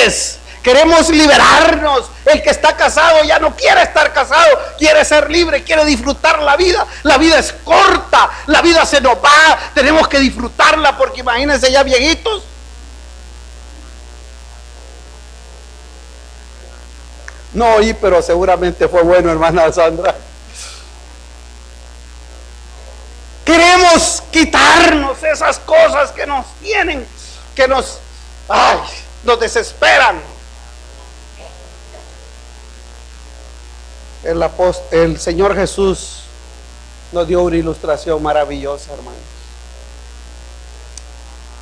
libres. Queremos liberarnos. El que está casado ya no quiere estar casado, quiere ser libre, quiere disfrutar la vida. La vida es corta, la vida se nos va, tenemos que disfrutarla, porque imagínense ya viejitos. No oí, pero seguramente fue bueno, hermana Sandra. Queremos quitarnos esas cosas que nos tienen, que nos desesperan. El Señor Jesús nos dio una ilustración maravillosa, hermanos.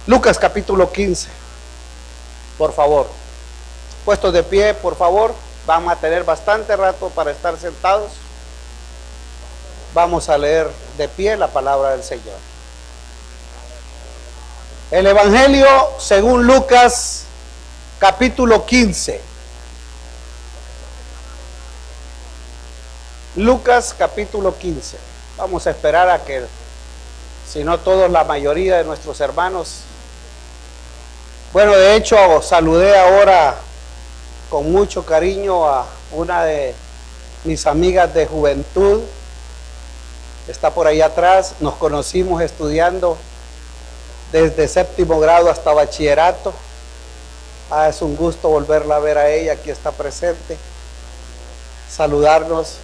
Lucas capítulo 15, por favor. Puestos de pie, por favor. Vamos a tener bastante rato para estar sentados. Vamos a leer de pie la palabra del Señor. El Evangelio según Lucas capítulo 15. Lucas capítulo 15. Vamos a esperar a que, si no todos, la mayoría de nuestros hermanos. Bueno, de hecho, saludé ahora con mucho cariño a una de mis amigas de juventud. Está por ahí atrás. Nos conocimos estudiando desde séptimo grado hasta bachillerato. Es un gusto volverla a ver a ella, aquí está presente, saludarnos.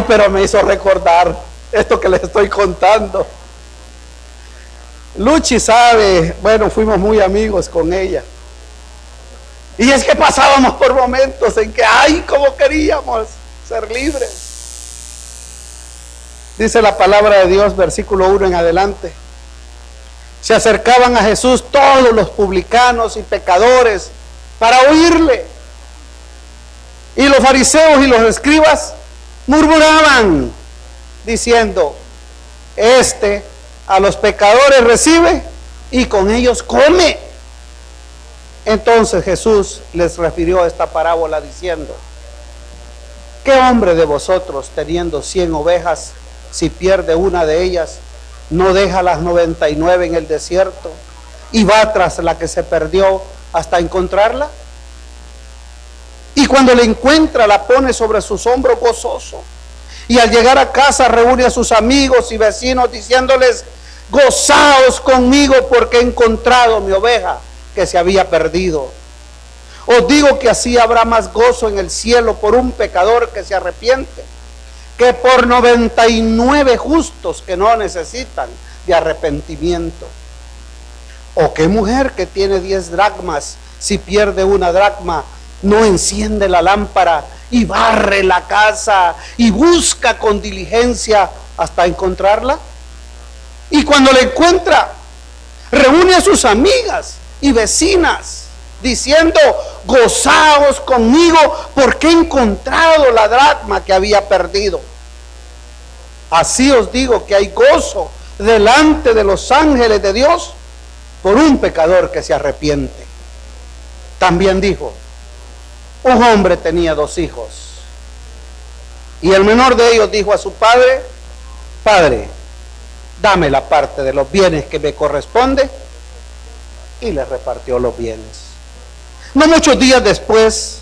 Pero me hizo recordar esto que les estoy contando. Luchi sabe, bueno, fuimos muy amigos con ella. Y es que pasábamos por momentos en que, cómo queríamos ser libres. Dice la palabra de Dios, versículo 1 en adelante. Se acercaban a Jesús todos los publicanos y pecadores para oírle. Y los fariseos y los escribas murmuraban, diciendo: este a los pecadores recibe y con ellos come. Entonces Jesús les refirió esta parábola diciendo: ¿qué hombre de vosotros, teniendo 100 ovejas, si pierde una de ellas, no deja las 99 en el desierto y va tras la que se perdió hasta encontrarla? Y cuando la encuentra, la pone sobre sus hombros gozoso. Y al llegar a casa reúne a sus amigos y vecinos diciéndoles: gozaos conmigo porque he encontrado mi oveja que se había perdido. Os digo que así habrá más gozo en el cielo por un pecador que se arrepiente, que por 99 justos que no necesitan de arrepentimiento. ¿O qué mujer que tiene 10 dracmas, si pierde una dracma, no enciende la lámpara y barre la casa y busca con diligencia hasta encontrarla? Y cuando la encuentra, reúne a sus amigas y vecinas diciendo: gozaos conmigo porque he encontrado la dracma que había perdido. Así os digo que hay gozo delante de los ángeles de Dios por un pecador que se arrepiente. También dijo: un hombre tenía 2 hijos, y el menor de ellos dijo a su padre: Padre, dame la parte de los bienes que me corresponde, y le repartió los bienes. No muchos días después,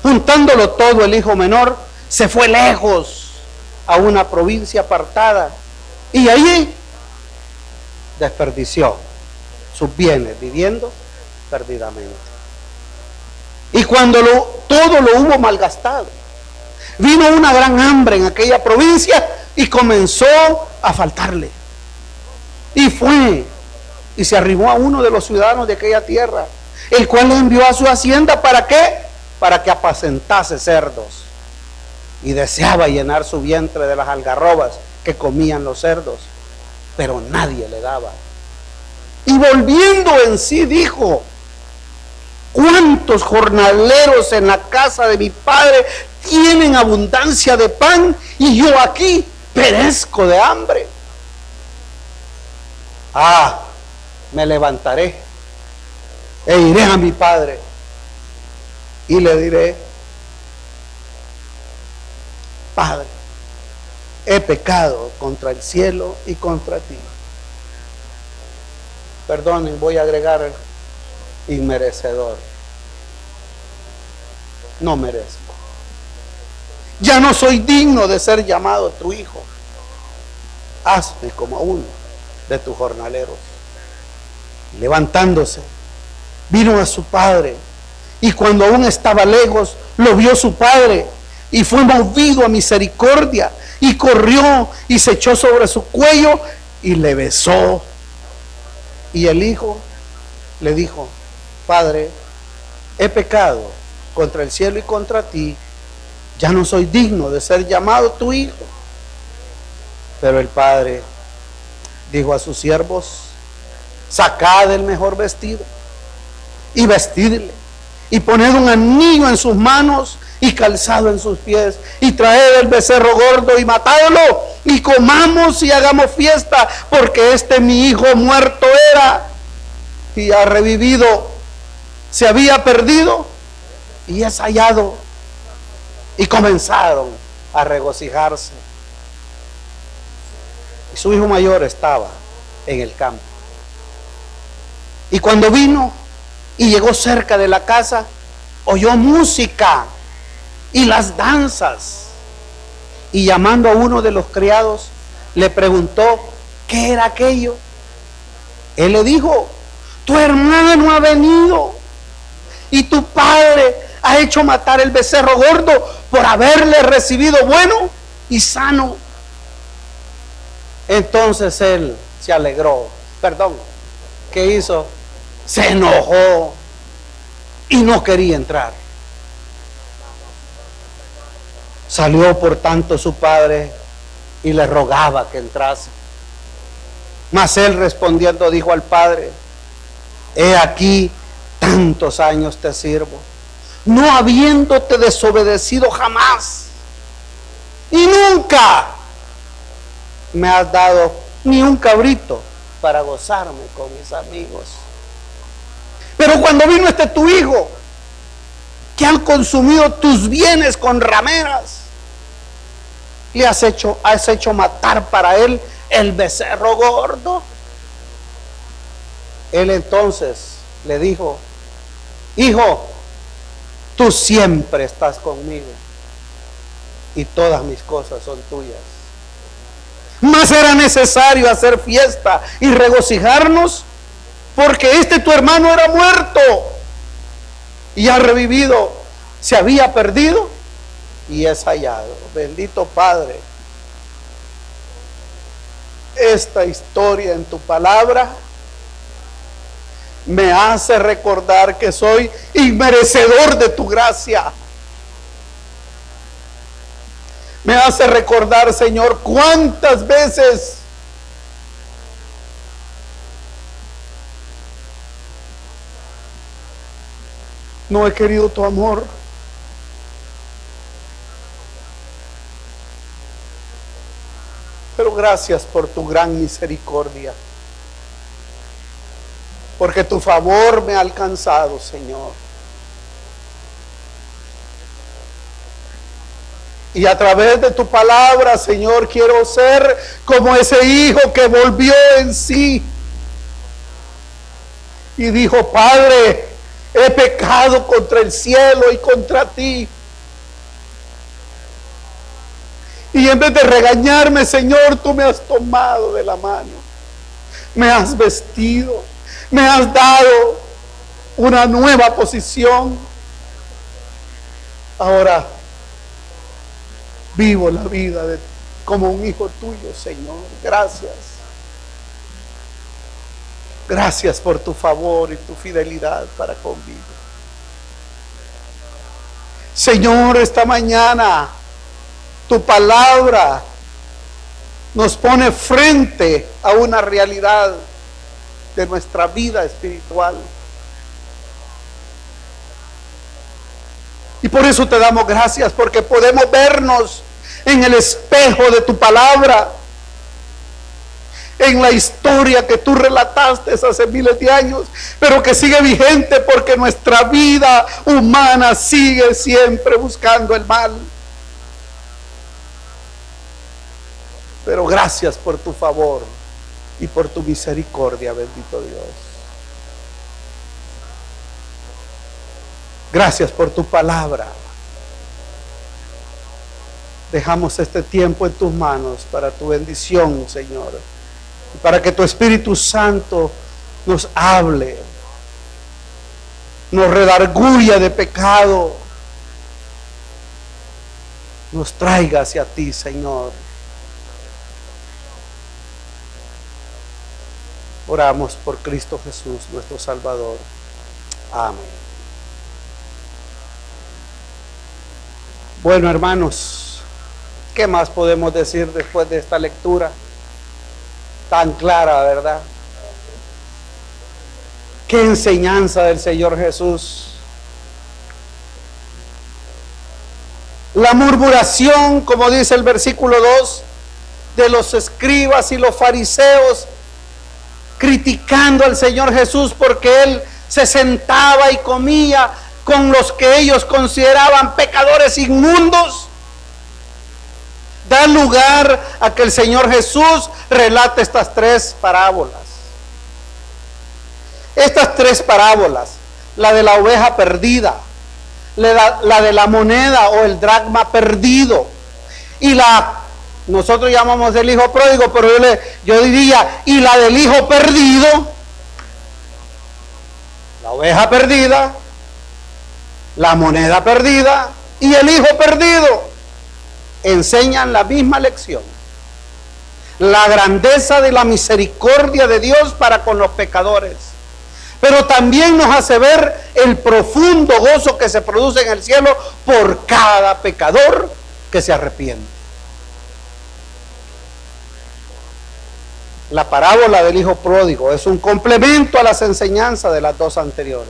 juntándolo todo, el hijo menor se fue lejos a una provincia apartada, y allí desperdició sus bienes viviendo perdidamente. Y cuando todo lo hubo malgastado, vino una gran hambre en aquella provincia y comenzó a faltarle. Y fue y se arrimó a uno de los ciudadanos de aquella tierra, el cual le envió a su hacienda. ¿Para qué? Para que apacentase cerdos. Y deseaba llenar su vientre de las algarrobas que comían los cerdos, pero nadie le daba. Y volviendo en sí dijo: ¿cuántos jornaleros en la casa de mi padre tienen abundancia de pan y yo aquí perezco de hambre? Me levantaré e iré a mi padre y le diré: Padre, he pecado contra el cielo y contra ti. Perdonen, voy a agregar inmerecedor. no merezco. Ya no soy digno de ser llamado tu hijo. Hazme como uno de tus jornaleros. Levantándose, vino a su padre, y cuando aún estaba lejos, lo vio su padre, y fue movido a misericordia, y corrió y se echó sobre su cuello y le besó. Y el hijo le dijo: Padre, he pecado contra el cielo y contra ti, ya no soy digno de ser llamado tu hijo. Pero el padre dijo a sus siervos: sacad el mejor vestido y vestidle, y poned un anillo en sus manos y calzado en sus pies, y traed el becerro gordo y matadlo, y comamos y hagamos fiesta, porque este mi hijo muerto era y ha revivido, se había perdido y es hallado. Y comenzaron a regocijarse. Y su hijo mayor estaba en el campo. Y cuando vino y llegó cerca de la casa, oyó música y las danzas. Y llamando a uno de los criados, le preguntó qué era aquello. Él le dijo: tu hermano ha venido y tu padre ha hecho matar el becerro gordo por haberle recibido bueno y sano. Entonces él se alegró. ¿Qué hizo? Se enojó y no quería entrar. Salió por tanto su padre y le rogaba que entrase. Mas él respondiendo dijo al padre: he aquí, tantos años te sirvo, no habiéndote desobedecido jamás, y nunca me has dado ni un cabrito para gozarme con mis amigos. Pero cuando vino este tu hijo, que han consumido tus bienes con rameras, le has hecho matar para él el becerro gordo. Él entonces le dijo: hijo, tú siempre estás conmigo y todas mis cosas son tuyas. Mas era necesario hacer fiesta y regocijarnos, porque este tu hermano era muerto y ha revivido, se había perdido y es hallado. Bendito Padre, esta historia en tu palabra me hace recordar que soy inmerecedor de tu gracia. Me hace recordar, Señor, cuántas veces no he querido tu amor. Pero gracias por tu gran misericordia, porque tu favor me ha alcanzado, Señor. Y a través de tu palabra, Señor, quiero ser como ese hijo que volvió en sí y dijo: Padre, he pecado contra el cielo y contra ti. Y en vez de regañarme, Señor, tú me has tomado de la mano, me has vestido, me has dado una nueva posición. Ahora vivo la vida como un hijo tuyo, Señor. Gracias. Gracias por tu favor y tu fidelidad para conmigo. Señor, esta mañana tu palabra nos pone frente a una realidad de nuestra vida espiritual. Y por eso te damos gracias, porque podemos vernos en el espejo de tu palabra, en la historia que tú relataste hace miles de años, pero que sigue vigente porque nuestra vida humana sigue siempre buscando el mal. Pero gracias por tu favor y por tu misericordia, bendito Dios. Gracias por tu palabra. Dejamos este tiempo en tus manos para tu bendición, Señor, y para que tu Espíritu Santo nos hable, nos redarguya de pecado, nos traiga hacia ti, Señor. Oramos por Cristo Jesús, nuestro Salvador. Amén. Bueno, hermanos, ¿qué más podemos decir después de esta lectura tan clara, verdad? Qué enseñanza del Señor Jesús. La murmuración, como dice el versículo 2, de los escribas y los fariseos, criticando al Señor Jesús porque Él se sentaba y comía con los que ellos consideraban pecadores inmundos, da lugar a que el Señor Jesús relate estas tres parábolas. Estas tres parábolas, la de la oveja perdida, la de la moneda o el dracma perdido, y nosotros llamamos el hijo pródigo, pero yo diría, y la del hijo perdido, la oveja perdida, la moneda perdida y el hijo perdido, enseñan la misma lección: la grandeza de la misericordia de Dios para con los pecadores, pero también nos hace ver el profundo gozo que se produce en el cielo por cada pecador que se arrepiente. La parábola del hijo pródigo es un complemento a las enseñanzas de las dos anteriores.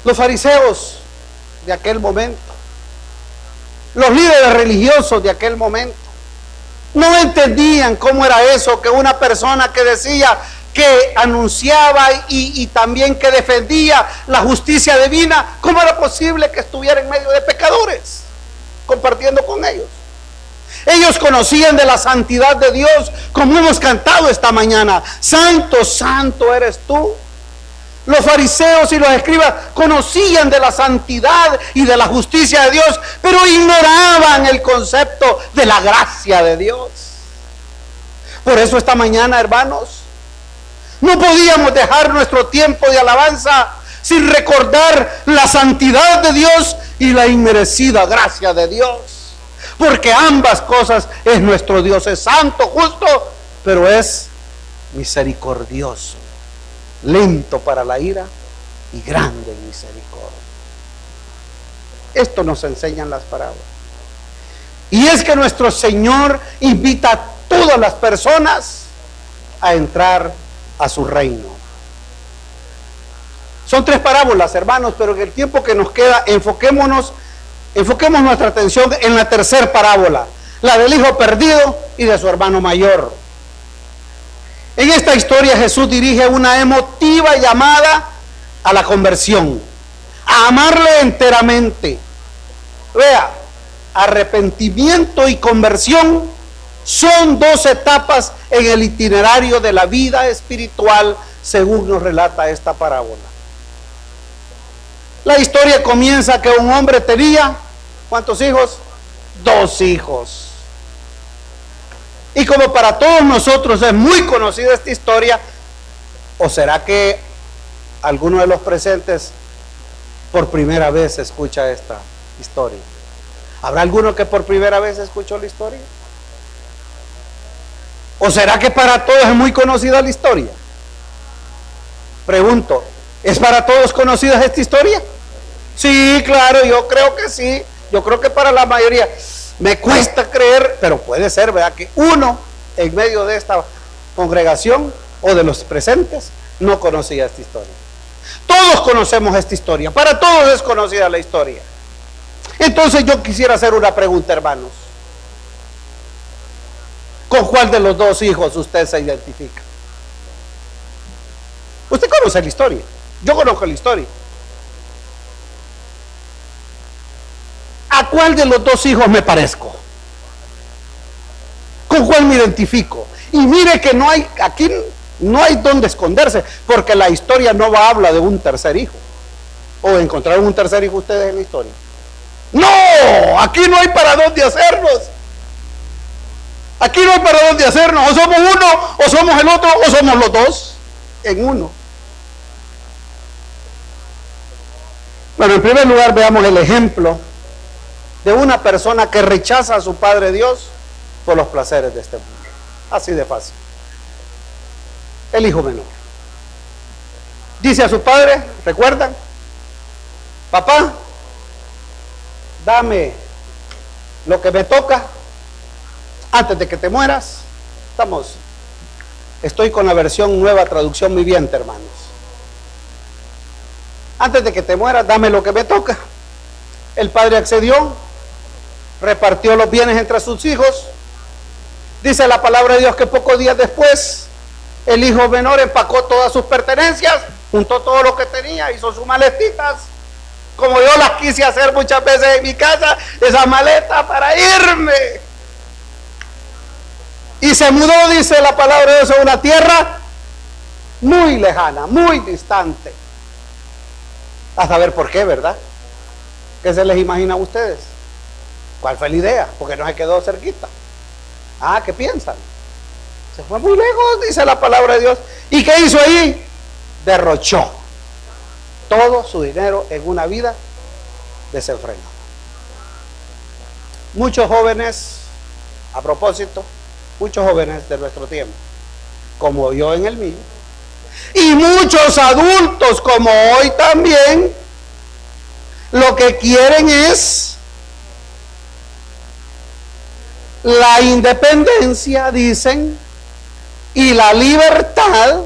Los fariseos de aquel momento, los líderes religiosos de aquel momento, no entendían cómo era eso, que una persona que decía, que anunciaba y también que defendía la justicia divina, ¿cómo era posible que estuviera en medio de pecadores, compartiendo con ellos? Ellos conocían de la santidad de Dios, como hemos cantado esta mañana: santo, santo eres tú. Los fariseos y los escribas conocían de la santidad y de la justicia de Dios, pero ignoraban el concepto de la gracia de Dios. Por eso esta mañana, hermanos, no podíamos dejar nuestro tiempo de alabanza sin recordar la santidad de Dios y la inmerecida gracia de Dios. Porque ambas cosas es nuestro Dios: es santo, justo, pero es misericordioso, lento para la ira y grande en misericordia. Esto nos enseñan las parábolas. Y es que nuestro Señor invita a todas las personas a entrar a su reino. Son tres parábolas, hermanos, pero en el tiempo que nos queda, enfoquemos nuestra atención en la tercera parábola, la del hijo perdido y de su hermano mayor. En esta historia Jesús dirige una emotiva llamada a la conversión, a amarle enteramente. Vea, arrepentimiento y conversión son dos etapas en el itinerario de la vida espiritual, según nos relata esta parábola. La historia comienza que un hombre tenía, ¿cuántos hijos? 2 hijos. Y como para todos nosotros es muy conocida esta historia, ¿o será que alguno de los presentes por primera vez escucha esta historia? ¿Habrá alguno que por primera vez escuchó la historia? ¿O será que para todos es muy conocida la historia? Pregunto, ¿es para todos conocida esta historia? Sí, claro, yo creo que sí. Yo creo que para la mayoría. Me cuesta creer, pero puede ser, ¿verdad?, que uno en medio de esta congregación o de los presentes no conocía esta historia. Todos conocemos esta historia, para todos es conocida la historia. Entonces yo quisiera hacer una pregunta, hermanos. ¿Con cuál de los 2 hijos usted se identifica? Usted conoce la historia, yo conozco la historia. ¿A cuál de los 2 hijos me parezco? ¿Con cuál me identifico? Y mire que aquí no hay donde esconderse, porque la historia no habla de un tercer hijo. ¿O encontraron un tercer hijo ustedes en la historia? No, aquí no hay para dónde hacernos. Aquí no hay para dónde hacernos. O somos uno, o somos el otro, o somos los dos en uno. Bueno, en primer lugar veamos el ejemplo de una persona que rechaza a su Padre Dios por los placeres de este mundo. Así de fácil. El hijo menor dice a su padre, ¿recuerdan? Papá, dame lo que me toca antes de que te mueras. Estoy con la versión nueva traducción viviente, hermanos. Antes de que te mueras, dame lo que me toca. El padre accedió, repartió los bienes entre sus hijos. Dice la palabra de Dios que pocos días después, el hijo menor empacó todas sus pertenencias, juntó todo lo que tenía, hizo sus maletitas, como yo las quise hacer muchas veces en mi casa, esa maleta para irme. Y se mudó, dice la palabra de Dios, a una tierra muy lejana, muy distante. A saber por qué, ¿verdad? ¿Qué se les imagina a ustedes? ¿Cuál fue la idea? Porque no se quedó cerquita. Ah, ¿qué piensan? Se fue muy lejos, dice la palabra de Dios. ¿Y qué hizo ahí? Derrochó todo su dinero en una vida desenfrenada. Muchos jóvenes, a propósito, muchos jóvenes de nuestro tiempo, como yo en el mío, y muchos adultos como hoy también, lo que quieren es la independencia, dicen, y la libertad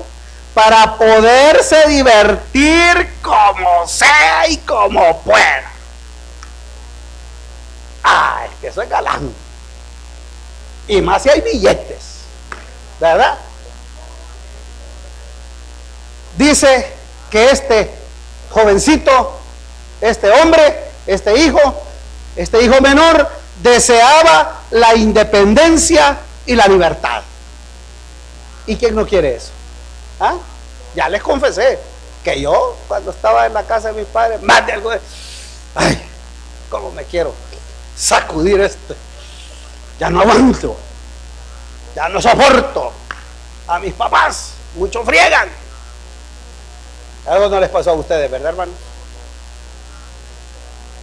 para poderse divertir como sea y como pueda. Ay, que eso es galán. Y más si hay billetes, ¿verdad? Dice que este jovencito, este hombre, este hijo menor, deseaba la independencia y la libertad. ¿Y quién no quiere eso? ¿Ah? Ya les confesé que yo, cuando estaba en la casa de mis padres, más de algo de, ay, cómo me quiero sacudir esto. Ya no aguanto, ya no soporto a mis papás, mucho friegan. Algo no les pasó a ustedes, ¿verdad, hermano?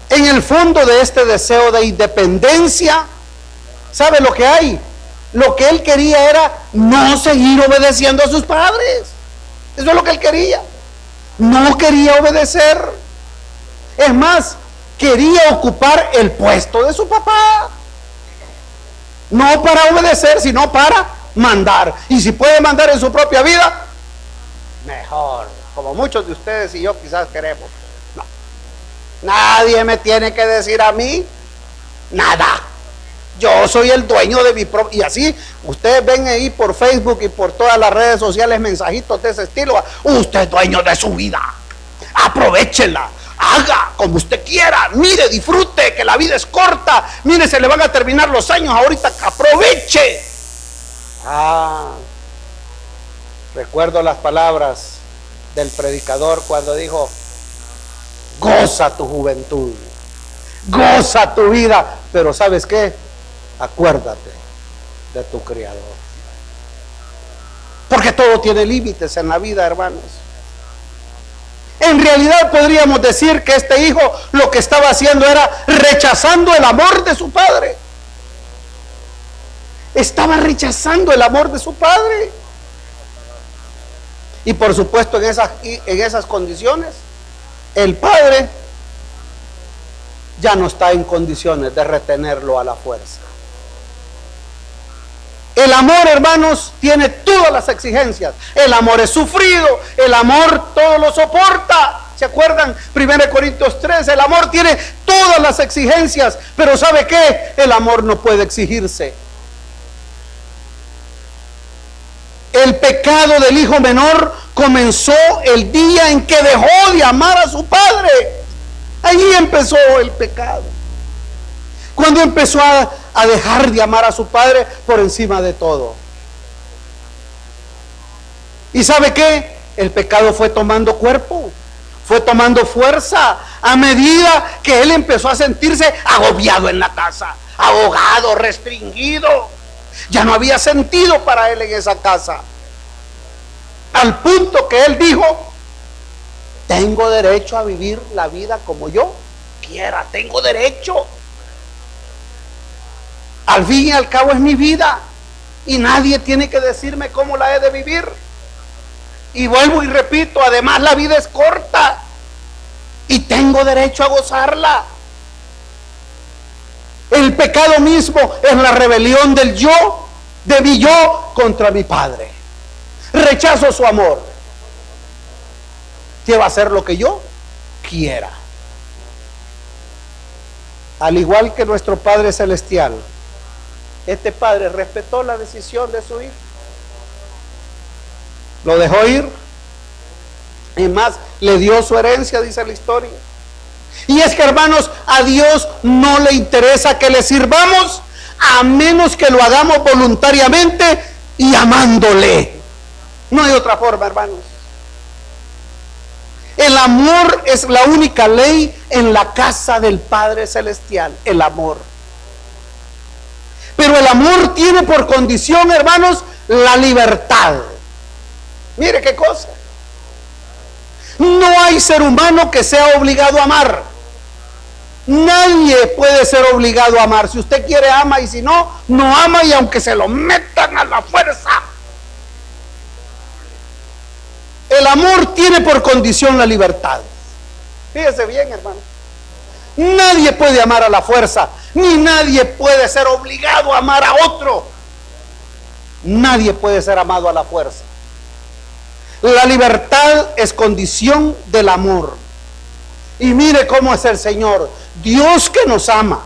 En el fondo de este deseo de independencia, ¿sabe lo que hay? Lo que él quería era no seguir obedeciendo a sus padres. Eso es lo que él quería. No quería obedecer. Es más, quería ocupar el puesto de su papá. No para obedecer, sino para mandar. Y si puede mandar en su propia vida, mejor. Como muchos de ustedes y yo quizás queremos. No. Nadie me tiene que decir a mí nada. Yo soy el dueño de mi propio. Y así, ustedes ven ahí por Facebook y por todas las redes sociales mensajitos de ese estilo. Usted es dueño de su vida. Aprovéchela. Haga como usted quiera. Mire, disfrute, que la vida es corta. Mire, se le van a terminar los años ahorita. Que aproveche. Recuerdo las palabras del predicador cuando dijo: goza tu juventud, goza tu vida, pero ¿sabes qué? Acuérdate de tu Creador, porque todo tiene límites en la vida, hermanos. En realidad podríamos decir que este hijo lo que estaba haciendo era rechazando el amor de su padre. Estaba rechazando el amor de su padre. Y por supuesto en esas condiciones, el padre ya no está en condiciones de retenerlo a la fuerza. El amor, hermanos, tiene todas las exigencias. El amor es sufrido, el amor todo lo soporta. ¿Se acuerdan? 1 Corintios 3, el amor tiene todas las exigencias, pero ¿sabe qué? El amor no puede exigirse. El pecado del hijo menor comenzó el día en que dejó de amar a su padre. Allí empezó el pecado. Cuando empezó a dejar de amar a su padre por encima de todo. ¿Y sabe qué? El pecado fue tomando cuerpo. fue tomando fuerza a medida que él empezó a sentirse agobiado en la casa, ahogado, restringido. Ya no había sentido para él en esa casa. Al punto que él dijo: tengo derecho a vivir la vida como yo quiera, tengo derecho. Al fin y al cabo es mi vida y nadie tiene que decirme cómo la he de vivir. Y vuelvo y repito, además la vida es corta y tengo derecho a gozarla. El pecado mismo es la rebelión del yo, de mi yo contra mi Padre. Rechazo su amor. ¿Qué va a hacer lo que yo quiera? Al igual que nuestro Padre Celestial, este Padre respetó la decisión de su Hijo. Lo dejó ir. Y más, le dio su herencia, dice la historia. Y es que, hermanos, a Dios no le interesa que le sirvamos a menos que lo hagamos voluntariamente y amándole. No hay otra forma, hermanos. El amor es la única ley en la casa del Padre Celestial, el amor. Pero el amor tiene por condición, hermanos, la libertad. Mire qué cosa. No hay ser humano que sea obligado a amar. Nadie puede ser obligado a amar. Si usted quiere, ama, y si no, no ama, y aunque se lo metan a la fuerza. El amor tiene por condición la libertad. Fíjese bien, hermano. Nadie puede amar a la fuerza, ni nadie puede ser obligado a amar a otro. Nadie puede ser amado a la fuerza. La libertad es condición del amor. Y mire cómo es el Señor, Dios que nos ama.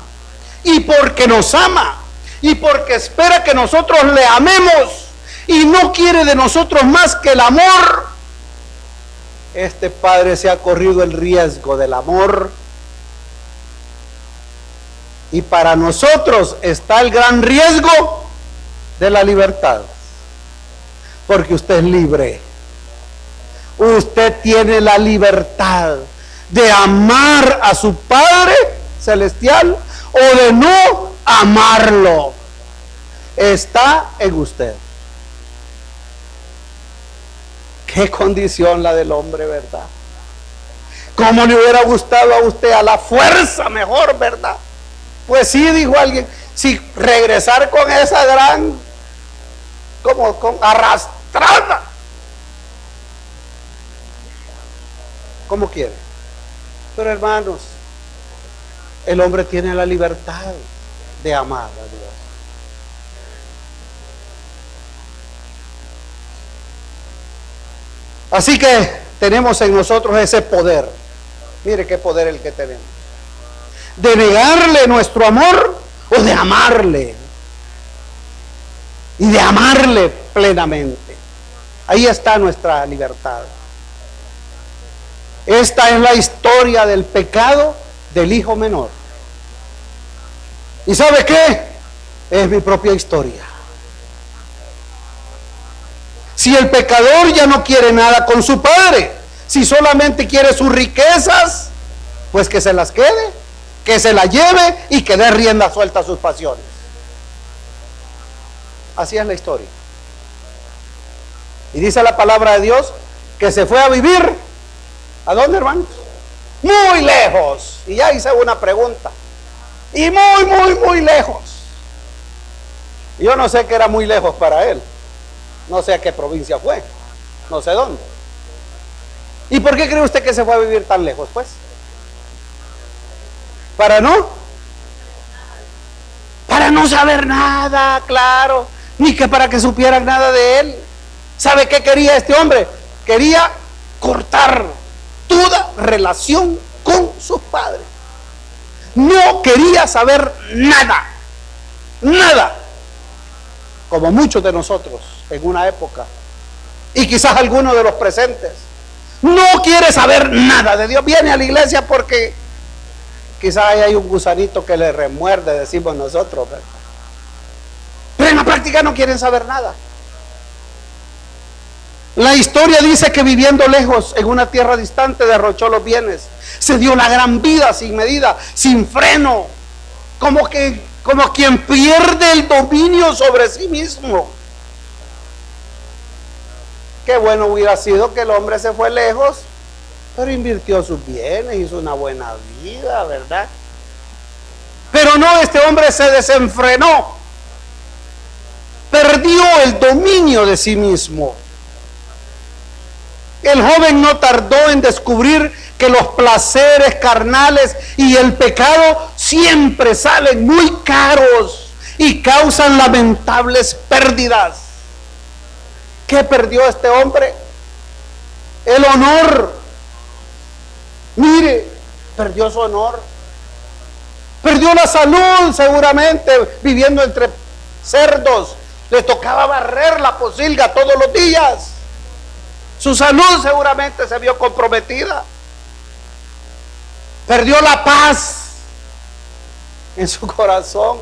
Y porque nos ama, y porque espera que nosotros le amemos, y no quiere de nosotros más que el amor, este Padre se ha corrido el riesgo del amor. Y para nosotros está el gran riesgo de la libertad. Porque usted es libre. Usted tiene la libertad de amar a su Padre Celestial o de no amarlo. Está en usted. Qué condición la del hombre, ¿verdad? ¿Cómo le hubiera gustado a usted a la fuerza mejor, verdad? Pues sí, dijo alguien, si regresar con esa gran, como con arrastrada. ¿Cómo quiere? Pero hermanos, el hombre tiene la libertad de amar a Dios. Así que tenemos en nosotros ese poder. Mire qué poder el que tenemos. De negarle nuestro amor o de amarle. Y de amarle plenamente. Ahí está nuestra libertad. Esta es la historia del pecado del hijo menor. ¿Y sabe qué? Es mi propia historia. Si el pecador ya no quiere nada con su padre, si solamente quiere sus riquezas, pues que se las quede, que se las lleve y que dé rienda suelta a sus pasiones. Así es la historia. Y dice la palabra de Dios que se fue a vivir. ¿A dónde, hermanos? Muy lejos. Y ya hice una pregunta. Y muy lejos. Y yo no sé qué era muy lejos para él. No sé a qué provincia fue. No sé dónde. ¿Y por qué cree usted que se fue a vivir tan lejos, pues? Para no saber nada, claro. Ni que para que supieran nada de él. ¿Sabe qué quería este hombre? Quería cortar toda relación con sus padres. No quería saber nada. Nada. Como muchos de nosotros en una época. Y quizás algunos de los presentes. No quiere saber nada de Dios. Viene a la iglesia porque quizás ahí hay un gusanito que le remuerde, decimos nosotros, ¿verdad? Pero en la práctica no quieren saber nada. La historia dice que viviendo lejos, en una tierra distante, derrochó los bienes. Se dio la gran vida sin medida, sin freno, como quien pierde el dominio sobre sí mismo. Qué bueno hubiera sido que el hombre se fue lejos, pero invirtió sus bienes, hizo una buena vida, ¿verdad? Pero no, este hombre se desenfrenó, perdió el dominio de sí mismo. El joven no tardó en descubrir que los placeres carnales y el pecado siempre salen muy caros y causan lamentables pérdidas. ¿Qué perdió este hombre? El honor. Mire, perdió su honor. Perdió la salud, seguramente, viviendo entre cerdos. Le tocaba barrer la pocilga todos los días. Su salud seguramente se vio comprometida. Perdió la paz en su corazón.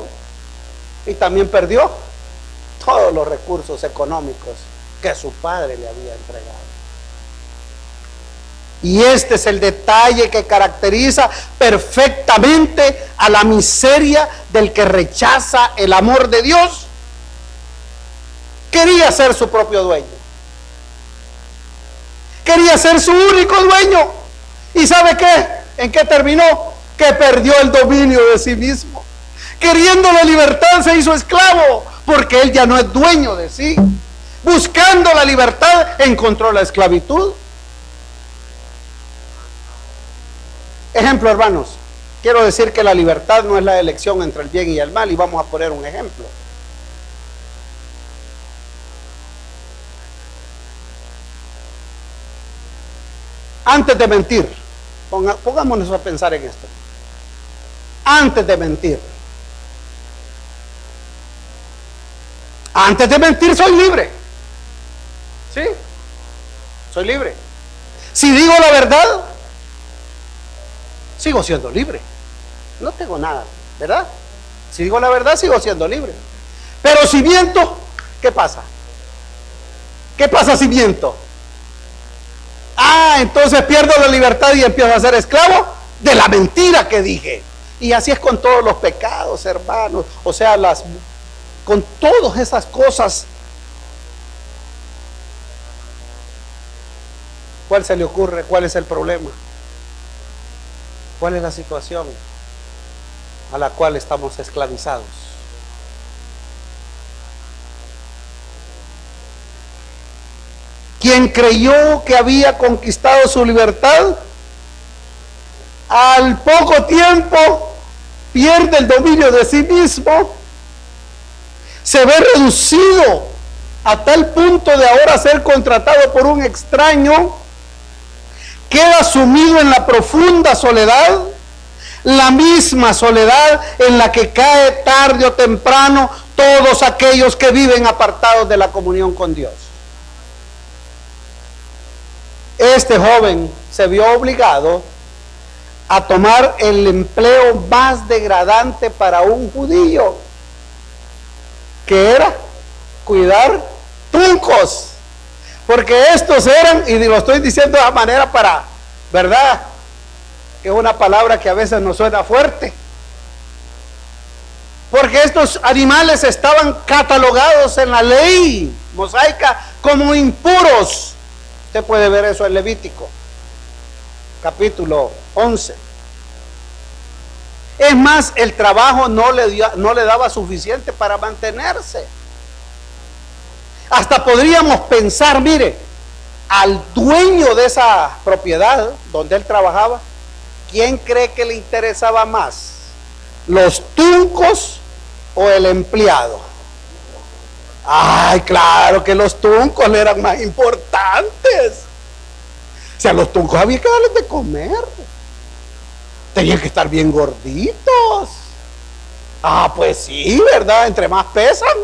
Y también perdió todos los recursos económicos que su padre le había entregado. Y este es el detalle que caracteriza perfectamente a la miseria del que rechaza el amor de Dios. Quería ser su propio dueño. Quería ser su único dueño. ¿Y sabe qué? ¿En qué terminó? Que perdió el dominio de sí mismo. Queriendo la libertad se hizo esclavo, porque él ya no es dueño de sí. Buscando la libertad encontró la esclavitud. Ejemplo, hermanos, quiero decir que la libertad no es la elección entre el bien y el mal, y vamos a poner un ejemplo. Antes de mentir, pongámonos a pensar en esto. Antes de mentir soy libre. ¿Sí? Soy libre. Si digo la verdad, sigo siendo libre. No tengo nada, ¿verdad? Si digo la verdad, sigo siendo libre. Pero si miento, ¿qué pasa? ¿Qué pasa si miento? Entonces pierdo la libertad y empiezo a ser esclavo de la mentira que dije. Y así es con todos los pecados, hermanos. O sea, con todas esas cosas. ¿Cuál se le ocurre? ¿Cuál es el problema? ¿Cuál es la situación a la cual estamos esclavizados? Quien creyó que había conquistado su libertad, al poco tiempo pierde el dominio de sí mismo, se ve reducido a tal punto de ahora ser contratado por un extraño, queda sumido en la profunda soledad, la misma soledad en la que cae tarde o temprano todos aquellos que viven apartados de la comunión con Dios. Este joven se vio obligado a tomar el empleo más degradante para un judío, que era cuidar tuncos, porque estos eran, y lo estoy diciendo de esa manera para, ¿verdad?, que es una palabra que a veces nos suena fuerte, porque estos animales estaban catalogados en la ley mosaica como impuros. Usted puede ver eso en Levítico, capítulo 11. Es más, el trabajo no le daba suficiente para mantenerse. Hasta podríamos pensar, mire, al dueño de esa propiedad donde él trabajaba, ¿quién cree que le interesaba más? ¿Los tuncos o el empleado? Ay, claro que los tuncos le eran más importantes. O sea, los tuncos había que darles de comer. Tenían que estar bien gorditos. Pues sí, ¿verdad? Entre más pesan,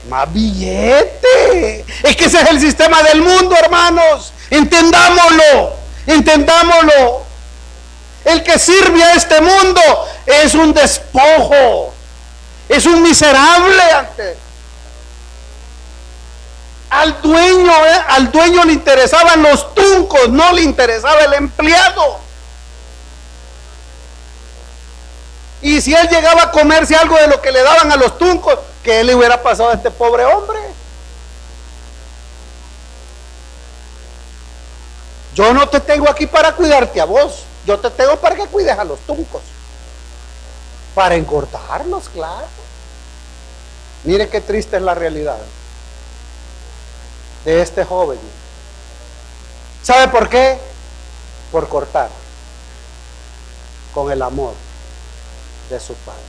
más billete. Es que ese es el sistema del mundo, hermanos. Entendámoslo. El que sirve a este mundo es un despojo. Es un miserable Al dueño le interesaban los tuncos, no le interesaba el empleado. Y si él llegaba a comerse algo de lo que le daban a los tuncos, ¿qué le hubiera pasado a este pobre hombre? Yo no te tengo aquí para cuidarte a vos, yo te tengo para que cuides a los tuncos, para engordarlos, claro. Mire qué triste es la realidad de este joven. ¿Sabe por qué? Por cortar con el amor de su padre.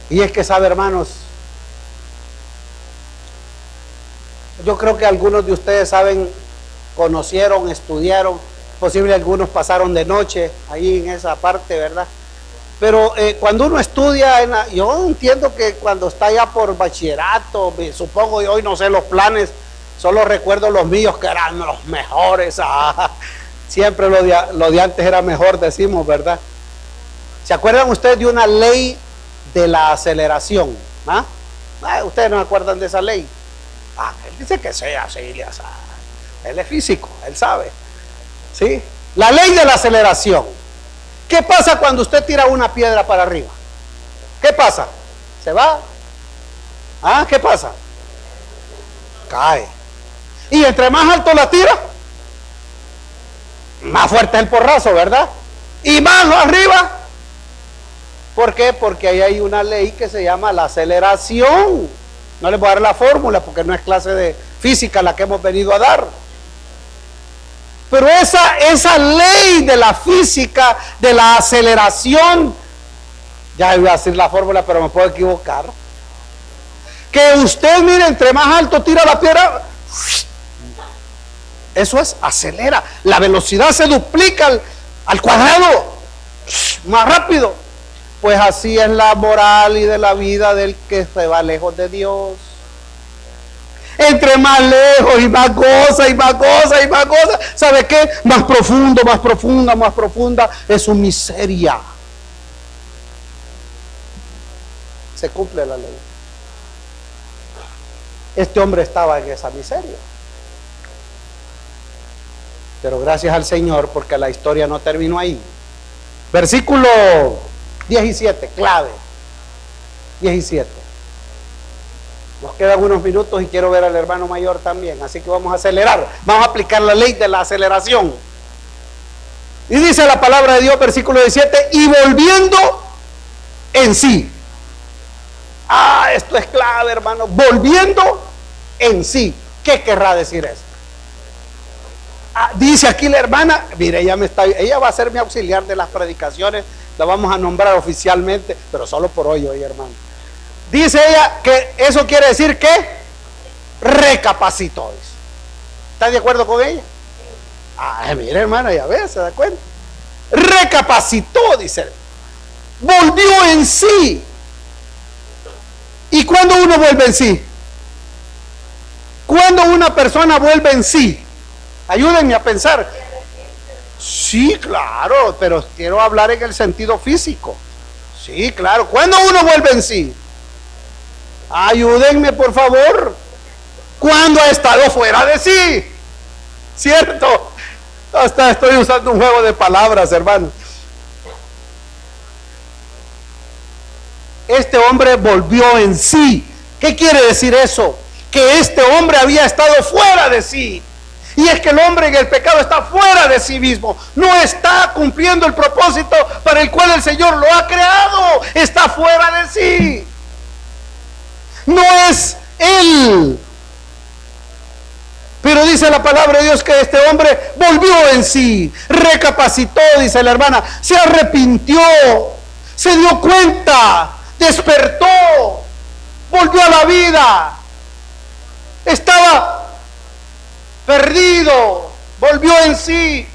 Y es que, sabe, hermanos, yo creo que algunos de ustedes saben, conocieron, estudiaron, posible algunos pasaron de noche ahí en esa parte, ¿verdad? Pero cuando uno estudia, yo entiendo que cuando está ya por bachillerato, supongo, y hoy no sé los planes, solo recuerdo los míos que eran los mejores. Siempre lo de antes era mejor, decimos, ¿verdad? ¿Se acuerdan ustedes de una ley de la aceleración? ¿Ustedes no se acuerdan de esa ley? Él dice que sea así, él es físico, él sabe, ¿sí? La ley de la aceleración. ¿Qué pasa cuando usted tira una piedra para arriba? ¿Qué pasa? ¿Se va? ¿Qué pasa? Cae. Y entre más alto la tira, más fuerte es el porrazo, ¿verdad? Y más arriba. ¿Por qué? Porque ahí hay una ley que se llama la aceleración. No les voy a dar la fórmula porque no es clase de física la que hemos venido a dar. Pero esa ley de la física, de la aceleración, ya iba a decir la fórmula, pero me puedo equivocar. Que usted, mire, entre más alto tira la piedra, eso es, acelera. La velocidad se duplica al cuadrado, más rápido. Pues así es la moral y de la vida del que se va lejos de Dios. Entre más lejos y más cosas y más cosas y más cosas, ¿sabe qué? Más profundo, más profunda, más profunda es su miseria. Se cumple la ley. Este hombre estaba en esa miseria. Pero gracias al Señor, porque la historia no terminó ahí. Versículo 17, clave. 17. Nos quedan unos minutos y quiero ver al hermano mayor también, así que vamos a acelerar, vamos a aplicar la ley de la aceleración. Y dice la palabra de Dios, versículo 17, y volviendo en sí. Esto es clave, hermano, volviendo en sí. ¿Qué querrá decir eso? Dice aquí la hermana, mire, ella va a ser mi auxiliar de las predicaciones, la vamos a nombrar oficialmente, pero solo por hoy, hermano. Dice ella que eso quiere decir que recapacitó. ¿Está de acuerdo con ella? Mire, hermana, ya ve, se da cuenta. Recapacitó, dice. Volvió en sí. ¿Y cuándo uno vuelve en sí? ¿Cuándo una persona vuelve en sí? Ayúdenme a pensar. Sí, claro, pero quiero hablar en el sentido físico. Sí, claro. ¿Cuándo uno vuelve en sí? Ayúdenme, por favor. ¿Cuándo ha estado fuera de sí? ¿Cierto? Hasta estoy usando un juego de palabras, hermano. Este hombre volvió en sí. ¿Qué quiere decir eso? Que este hombre había estado fuera de sí. Y es que el hombre en el pecado está fuera de sí mismo. No está cumpliendo el propósito para el cual el Señor lo ha creado. Está fuera de sí. No es él. Pero dice la palabra de Dios que este hombre volvió en sí, recapacitó, dice la hermana, se arrepintió, se dio cuenta, despertó, volvió a la vida. Estaba perdido, volvió en sí.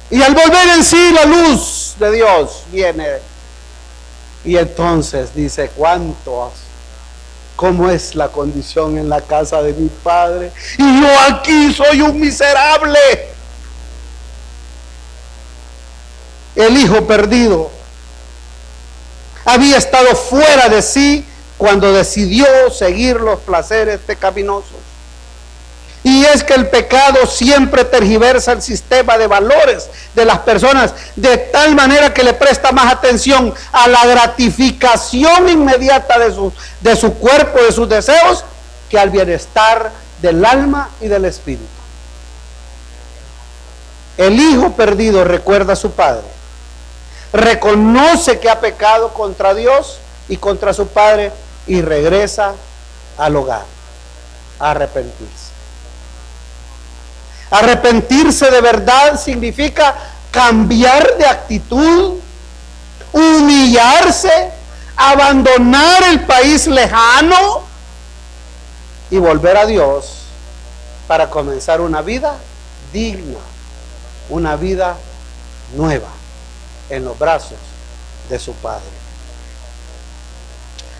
Y al volver en sí, la luz de Dios viene. Y entonces dice, ¿cómo es la condición en la casa de mi padre? Y yo aquí soy un miserable. El hijo perdido. había estado fuera de sí cuando decidió seguir los placeres pecaminosos. Y es que el pecado siempre tergiversa el sistema de valores de las personas de tal manera que le presta más atención a la gratificación inmediata de su cuerpo, de sus deseos, que al bienestar del alma y del espíritu. El hijo perdido recuerda a su padre, reconoce que ha pecado contra Dios y contra su padre y regresa al hogar a arrepentirse. Arrepentirse de verdad significa cambiar de actitud, humillarse, abandonar el país lejano y volver a Dios para comenzar una vida digna, una vida nueva en los brazos de su padre.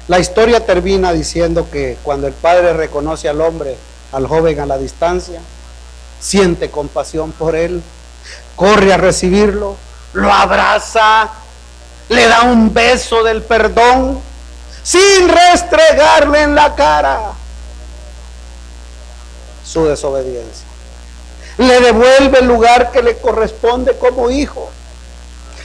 La historia termina diciendo que cuando el padre reconoce al hombre, al joven a la distancia, siente compasión por él, corre a recibirlo, lo abraza, le da un beso del perdón, sin restregarle en la cara su desobediencia. Le devuelve el lugar que le corresponde como hijo.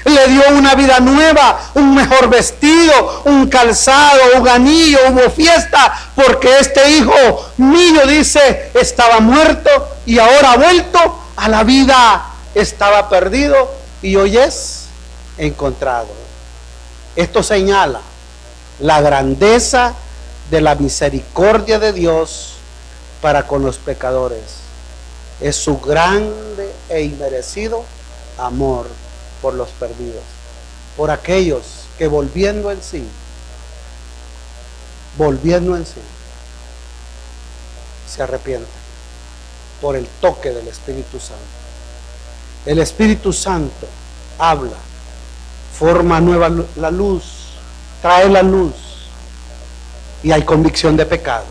Le dio una vida nueva, un mejor vestido, un calzado, un anillo, hubo fiesta, porque este hijo mío, dice, estaba muerto y ahora ha vuelto a la vida, estaba perdido y hoy es encontrado. Esto señala la grandeza de la misericordia de Dios para con los pecadores. Es su grande e inmerecido amor por los perdidos, por aquellos que volviendo en sí, se arrepienten por el toque del Espíritu Santo. El Espíritu Santo habla, forma nueva la luz, trae la luz y hay convicción de pecado.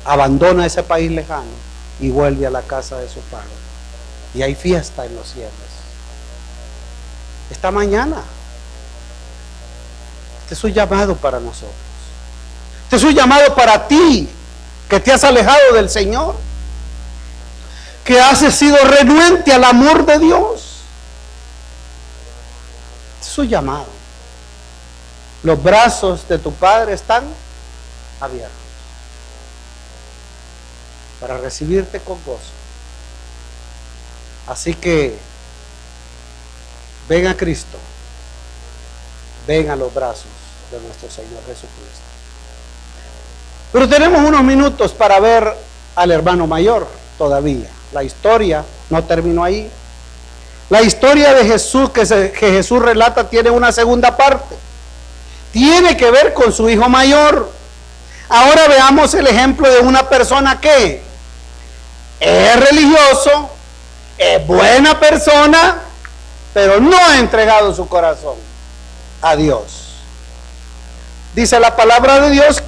Abandona ese país lejano y vuelve a la casa de su Padre. Y hay fiesta en los cielos. Esta mañana, este es un llamado para nosotros. Este es un llamado para ti, que te has alejado del Señor, que has sido renuente al amor de Dios. Este es un llamado. Los brazos de tu Padre están abiertos para recibirte con gozo. Así que ven a Cristo, ven a los brazos de nuestro Señor Jesucristo. Pero tenemos unos minutos para ver al hermano mayor todavía. La historia no terminó ahí. La historia de Jesús que Jesús relata tiene una segunda parte. Tiene que ver con su hijo mayor. Ahora veamos el ejemplo de una persona que es religioso, es buena persona, pero no ha entregado su corazón a Dios. Dice la palabra de Dios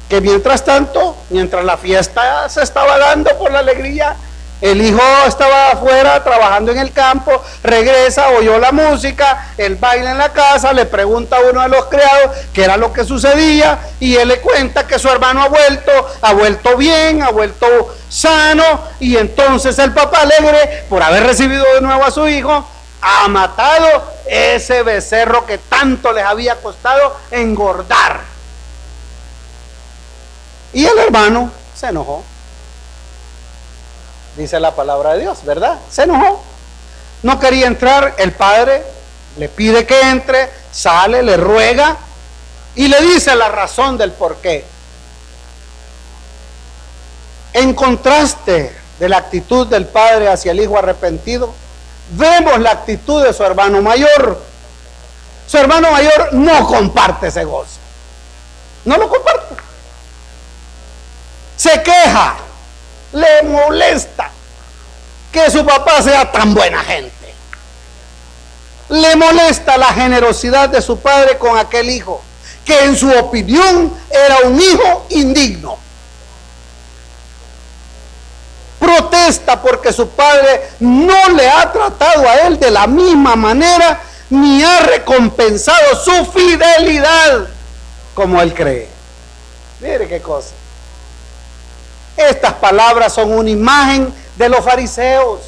que mientras tanto, mientras la fiesta se estaba dando por la alegría, el hijo estaba afuera trabajando en el campo, regresa, oyó la música, el baile en la casa, le pregunta a uno de los criados qué era lo que sucedía y él le cuenta que su hermano ha vuelto bien, ha vuelto sano, y entonces el papá, alegre por haber recibido de nuevo a su hijo, ha matado ese becerro que tanto les había costado engordar. Y el hermano se enojó. Dice la palabra de Dios, ¿verdad? Se enojó. No quería entrar. El padre le pide que entre, sale, le ruega y le dice la razón del por qué. En contraste de la actitud del padre hacia el hijo arrepentido, vemos la actitud de su hermano mayor. Su hermano mayor no comparte ese gozo. No lo comparte. Se queja, le molesta que su papá sea tan buena gente. Le molesta la generosidad de su padre con aquel hijo, que en su opinión era un hijo indigno. Protesta porque su padre no le ha tratado a él de la misma manera ni ha recompensado su fidelidad como él cree. Mire qué cosa. Estas palabras son una imagen de los fariseos,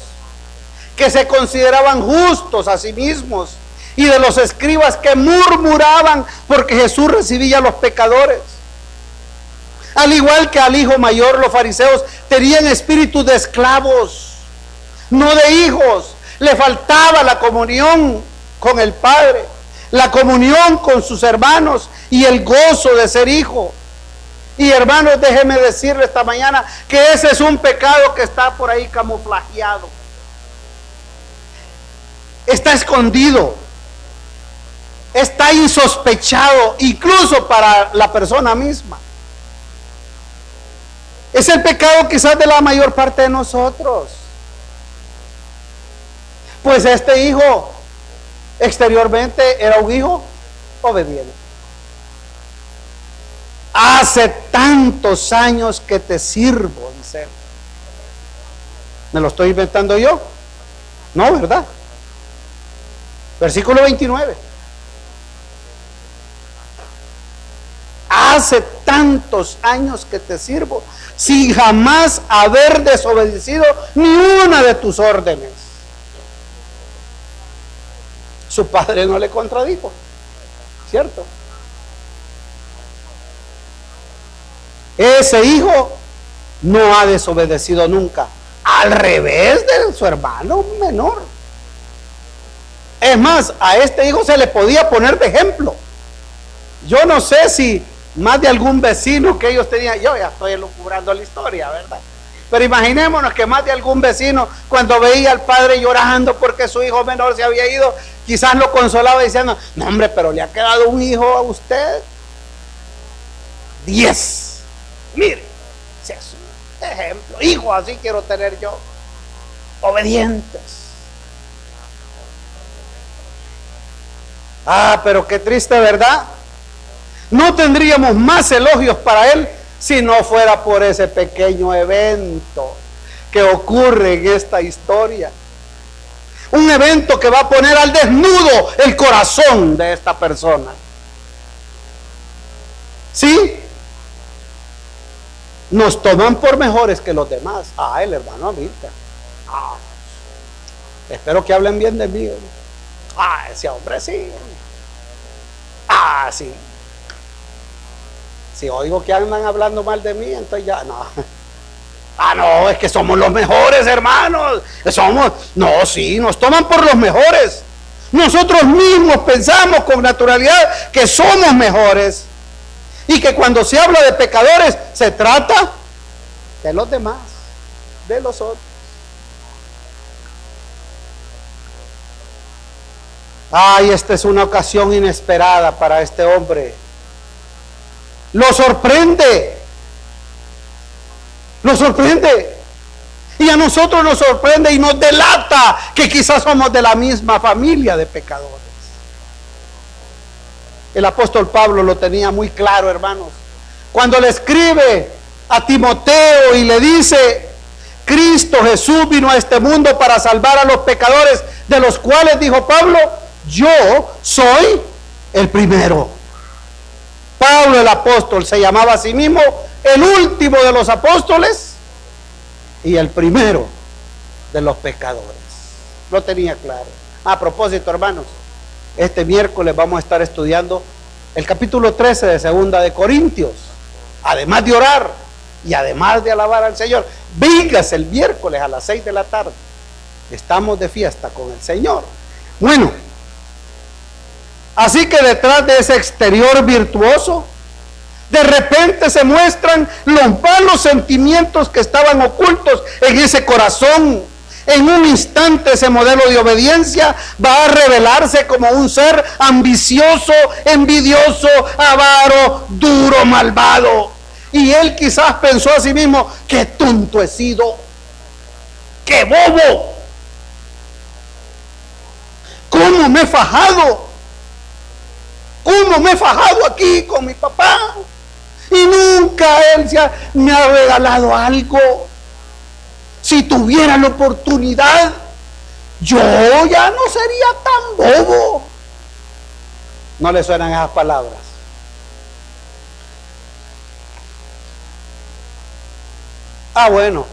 que se consideraban justos a sí mismos, y de los escribas que murmuraban porque Jesús recibía a los pecadores. Al igual que al hijo mayor, los fariseos tenían espíritu de esclavos, no de hijos. Le faltaba la comunión con el Padre, la comunión con sus hermanos y el gozo de ser hijo. Y hermanos, déjenme decirle esta mañana que ese es un pecado que está por ahí camuflajeado. Está escondido. Está insospechado, incluso para la persona misma. Es el pecado quizás de la mayor parte de nosotros. Pues este hijo exteriormente era un hijo obediente. Hace tantos años que te sirvo, dice él. ¿Me lo estoy inventando yo? No, ¿verdad? Versículo 29. Hace tantos años que te sirvo, sin jamás haber desobedecido ni una de tus órdenes. Su padre no le contradijo, ¿cierto? Ese hijo no ha desobedecido nunca, al revés de su hermano menor. Es más, a este hijo se le podía poner de ejemplo. Yo no sé si más de algún vecino que ellos tenían, yo ya estoy elucubrando la historia, ¿verdad? Pero imaginémonos que más de algún vecino, cuando veía al padre llorando porque su hijo menor se había ido, quizás lo consolaba diciendo: no hombre, pero le ha quedado un hijo a usted. 10. Mire, ese es un ejemplo. Hijo así quiero tener yo, obedientes. Pero qué triste, ¿verdad? No tendríamos más elogios para él si no fuera por ese pequeño evento que ocurre en esta historia. Un evento que va a poner al desnudo el corazón de esta persona. ¿Sí? Nos toman por mejores que los demás. El hermano Amílcar. Espero que hablen bien de mí. Ese hombre sí. Sí. Si oigo que andan hablando mal de mí, entonces ya no. No, es que somos los mejores, hermanos. Sí, nos toman por los mejores. Nosotros mismos pensamos con naturalidad que somos mejores. Y que cuando se habla de pecadores, se trata de los demás, de los otros. Esta es una ocasión inesperada para este hombre. Lo sorprende. Lo sorprende. Y a nosotros nos sorprende y nos delata que quizás somos de la misma familia de pecadores. El apóstol Pablo lo tenía muy claro, hermanos. Cuando le escribe a Timoteo y le dice: Cristo Jesús vino a este mundo para salvar a los pecadores, de los cuales, dijo Pablo, yo soy el primero. Pablo el apóstol se llamaba a sí mismo el último de los apóstoles y el primero de los pecadores. Lo tenía claro. A propósito, hermanos, este miércoles vamos a estar estudiando el capítulo 13 de Segunda de Corintios. Además de orar y además de alabar al Señor, véngase el miércoles a las 6 de la tarde. Estamos de fiesta con el Señor. Bueno, así que detrás de ese exterior virtuoso, de repente se muestran los malos sentimientos que estaban ocultos en ese corazón. En un instante ese modelo de obediencia va a revelarse como un ser ambicioso, envidioso, avaro, duro, malvado. Y él quizás pensó a sí mismo: qué tonto he sido, qué bobo, cómo me he fajado, cómo me he fajado aquí con mi papá. Y nunca él me ha regalado algo. Si tuviera la oportunidad, yo ya no sería tan bobo. ¿No le suenan esas palabras? Bueno,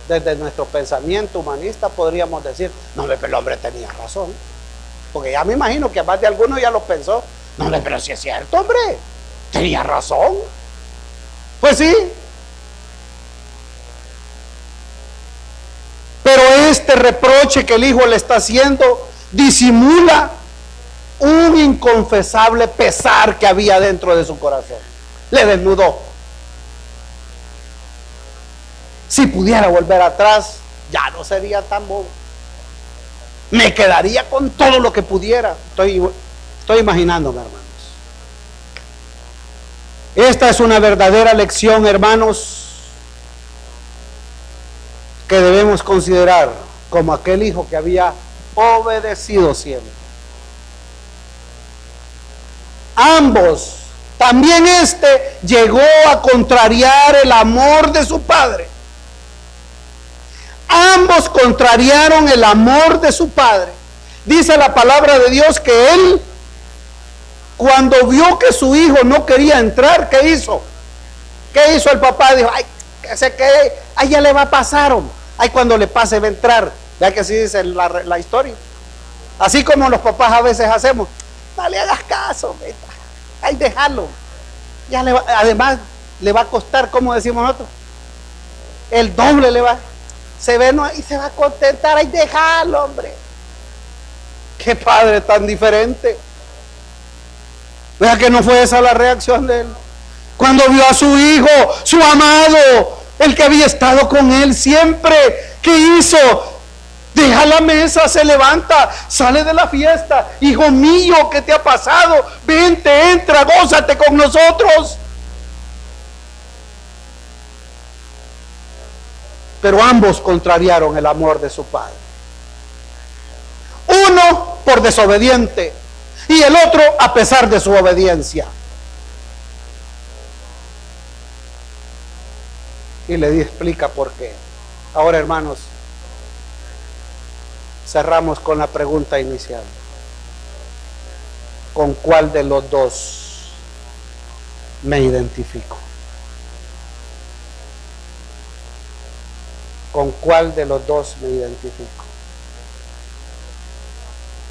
desde nuestro pensamiento humanista podríamos decir, no, pero el hombre tenía razón. Porque ya me imagino que más de alguno ya lo pensó. No, pero si es cierto, hombre, tenía razón. Pues sí. Pero este reproche que el hijo le está haciendo disimula un inconfesable pesar que había dentro de su corazón. Le desnudó. Si pudiera volver atrás, ya no sería tan bobo. Me quedaría con todo lo que pudiera. Estoy imaginándome, hermanos. Esta es una verdadera lección, hermanos, que debemos considerar como aquel hijo que había obedecido siempre. Ambos, también este llegó a contrariar el amor de su padre. Ambos contrariaron el amor de su padre. Dice la palabra de Dios que él, cuando vio que su hijo no quería entrar, ¿qué hizo? ¿Qué hizo el papá? Dijo, ay, que se quede, ay, ya le va a pasar, hombre. Ay, cuando le pase va a entrar. Ya que así dice la historia. Así como los papás a veces hacemos, no le hagas caso, hombre. Ay, déjalo. Ya además le va a costar, como decimos nosotros, el doble le va. Se ve y se va a contentar. Ay, déjalo, hombre. Qué padre tan diferente. Vea que no fue esa la reacción de él. Cuando vio a su hijo, su amado, el que había estado con él siempre, ¿qué hizo? Deja la mesa, se levanta, sale de la fiesta. Hijo mío, ¿qué te ha pasado? Vente, entra, gózate con nosotros. Pero ambos contrariaron el amor de su padre. Uno por desobediente y el otro a pesar de su obediencia. Y le explica por qué. Ahora, hermanos, cerramos con la pregunta inicial. ¿Con cuál de los dos me identifico? ¿Con cuál de los dos me identifico?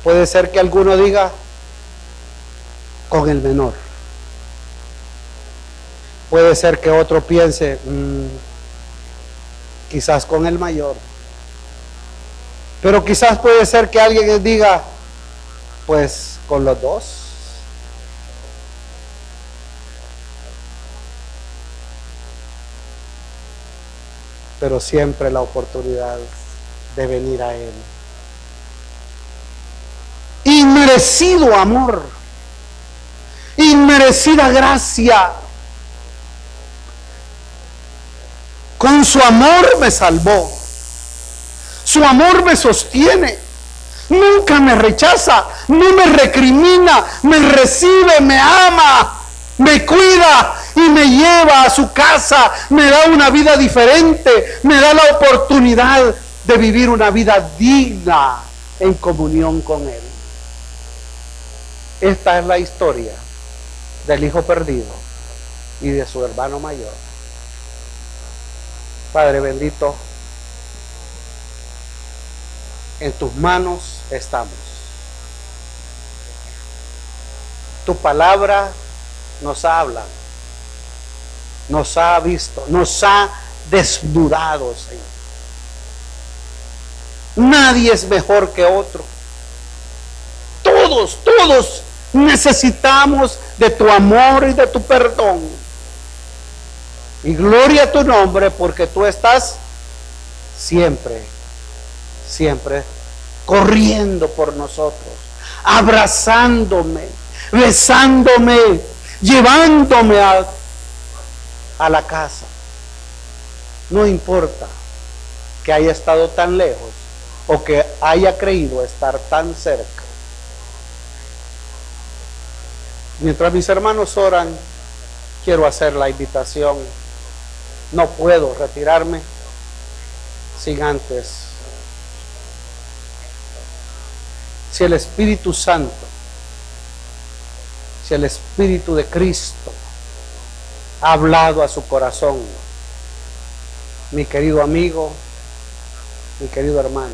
Puede ser que alguno diga, con el menor. Puede ser que otro piense, quizás con el mayor. Pero quizás puede ser que alguien diga, pues con los dos. Pero siempre la oportunidad de venir a Él. Inmerecido amor, inmerecida gracia. Con su amor me salvó. Su amor me sostiene. Nunca me rechaza, no me recrimina, me recibe, me ama, me cuida y me lleva a su casa, me da una vida diferente, me da la oportunidad de vivir una vida digna en comunión con Él. Esta es la historia del hijo perdido y de su hermano mayor. Padre bendito, en tus manos estamos. Tu palabra nos habla, nos ha visto, nos ha desnudado, Señor. Nadie es mejor que otro. Todos necesitamos de tu amor y de tu perdón. Y gloria a tu nombre, porque tú estás siempre corriendo por nosotros, abrazándome, besándome, llevándome a la casa. No importa que haya estado tan lejos o que haya creído estar tan cerca. Mientras mis hermanos oran, quiero hacer la invitación. No puedo retirarme sin antes, si el Espíritu Santo si el Espíritu de Cristo ha hablado a su corazón, mi querido amigo, mi querido hermano.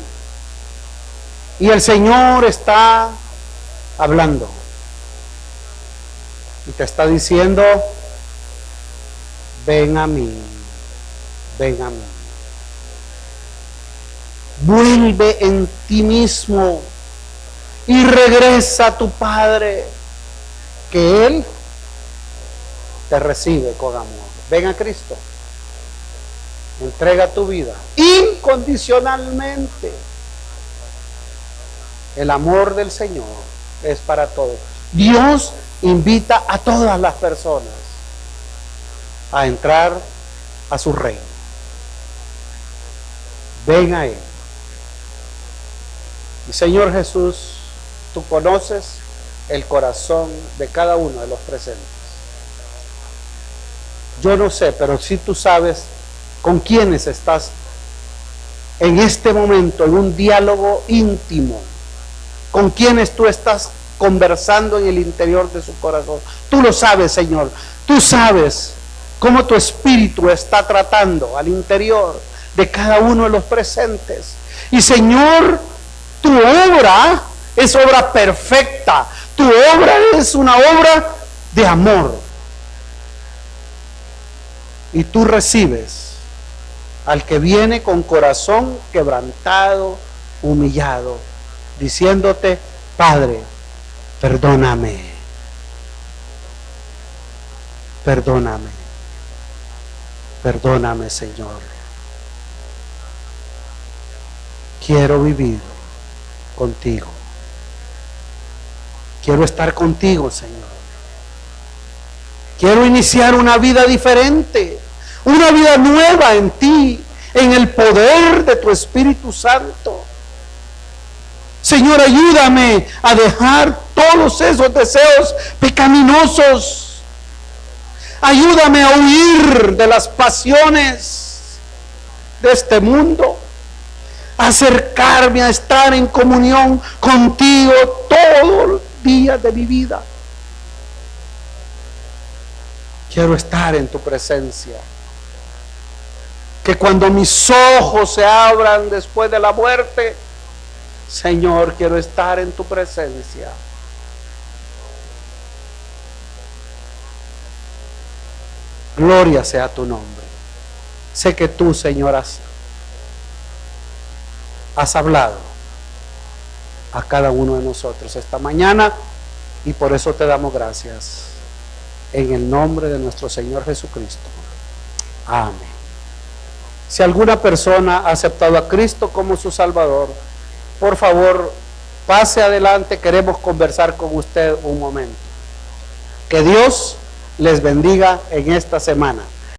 Y el Señor está hablando y te está diciendo: ven a mí, ven a mí. Vuelve en ti mismo y regresa a tu Padre, que Él te recibe con amor. Ven a Cristo, entrega tu vida incondicionalmente. El amor del Señor es para todos. Dios invita a todas las personas a entrar a su reino. Ven a Él. Y Señor Jesús, tú conoces el corazón de cada uno de los presentes. Yo no sé, pero sí tú sabes con quiénes estás en este momento, en un diálogo íntimo, con quienes tú estás conversando en el interior de su corazón. Tú lo sabes, Señor. Tú sabes cómo tu espíritu está tratando al interior de cada uno de los presentes. Y Señor, tu obra es obra perfecta. Tu obra es una obra de amor. Y tú recibes al que viene con corazón quebrantado, humillado, diciéndote: Padre, perdóname, perdóname, perdóname, Señor. Quiero vivir contigo. Quiero estar contigo, Señor. Quiero iniciar una vida diferente, una vida nueva en ti, en el poder de tu Espíritu Santo. Señor, ayúdame a dejar todos esos deseos pecaminosos. Ayúdame a huir de las pasiones de este mundo, a acercarme a estar en comunión contigo todos los días de mi vida. Quiero estar en tu presencia. Que cuando mis ojos se abran después de la muerte, Señor, quiero estar en tu presencia. Gloria sea tu nombre. Sé que tú, Señor, has hablado a cada uno de nosotros esta mañana, y por eso te damos gracias. En el nombre de nuestro Señor Jesucristo. Amén. Si alguna persona ha aceptado a Cristo como su Salvador, por favor, pase adelante. Queremos conversar con usted un momento. Que Dios les bendiga en esta semana.